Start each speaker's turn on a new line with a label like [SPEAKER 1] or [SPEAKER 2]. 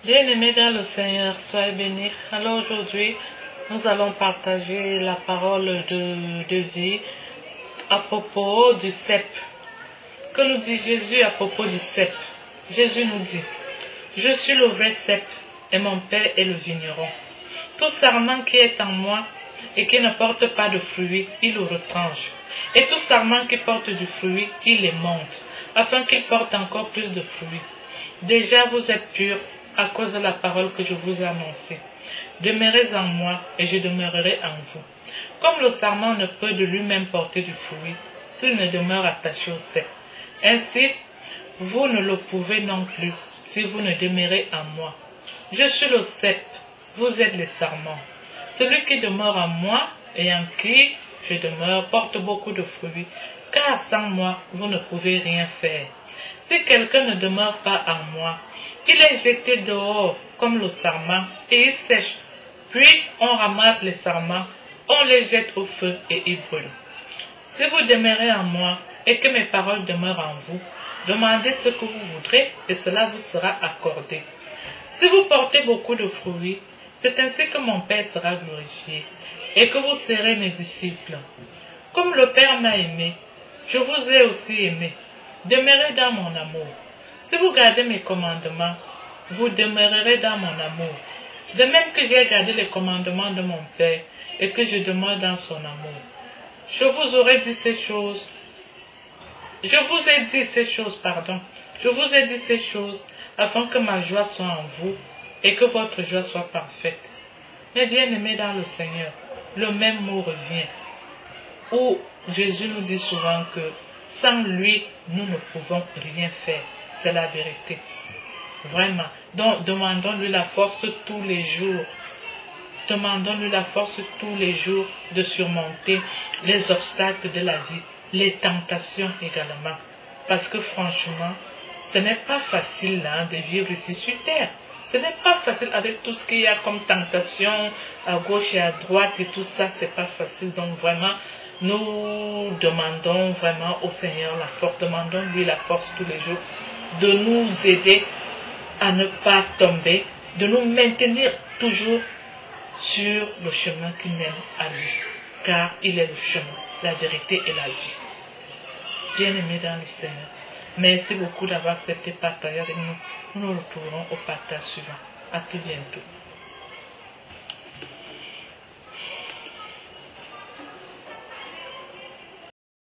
[SPEAKER 1] Bien-aimés dans le Seigneur, soyez bénis. Alors aujourd'hui, nous allons partager la parole de vie à propos du cep. Que nous dit Jésus à propos du cep? Jésus nous dit, je suis le vrai cep et mon Père est le vigneron. Tout sarment qui est en moi et qui ne porte pas de fruits, il le retranche. Et tout sarment qui porte du fruit, il les monte, afin qu'il porte encore plus de fruits. Déjà vous êtes purs à cause de la parole que je vous ai annoncée. Demeurez en moi et je demeurerai en vous. Comme le sarment ne peut de lui-même porter du fruit, s'il ne demeure attaché au cep. Ainsi, vous ne le pouvez non plus si vous ne demeurez en moi. Je suis le cep, vous êtes les sarments. Celui qui demeure en moi et en qui je demeure porte beaucoup de fruits, car sans moi, vous ne pouvez rien faire. Si quelqu'un ne demeure pas en moi, il est jeté dehors comme le sarment et il sèche. Puis on ramasse les sarments, on les jette au feu et ils brûlent. Si vous demeurez en moi et que mes paroles demeurent en vous, demandez ce que vous voudrez et cela vous sera accordé. Si vous portez beaucoup de fruits, c'est ainsi que mon Père sera glorifié et que vous serez mes disciples. Comme le Père m'a aimé, je vous ai aussi aimé. Demeurez dans mon amour. Si vous gardez mes commandements, vous demeurerez dans mon amour. De même que j'ai gardé les commandements de mon Père et que je demeure dans son amour. Je vous ai dit ces choses, afin que ma joie soit en vous et que votre joie soit parfaite. Mais bien aimés dans le Seigneur, le même mot revient, où Jésus nous dit souvent que sans lui, nous ne pouvons rien faire. C'est la vérité. Vraiment. Donc, demandons-lui la force tous les jours. Demandons-lui la force tous les jours de surmonter les obstacles de la vie, les tentations également. Parce que franchement, ce n'est pas facile de vivre ici sur terre. Ce n'est pas facile avec tout ce qu'il y a comme tentation à gauche et à droite et tout ça, c'est pas facile. Donc vraiment, nous demandons vraiment au Seigneur la force, demandons-lui la force tous les jours de nous aider à ne pas tomber, de nous maintenir toujours sur le chemin qui mène à lui, car il est le chemin, la vérité et la vie. Bien-aimés dans le Seigneur, merci beaucoup d'avoir accepté de partager avec nous. Nous nous retrouverons au partage suivant. À tout bientôt.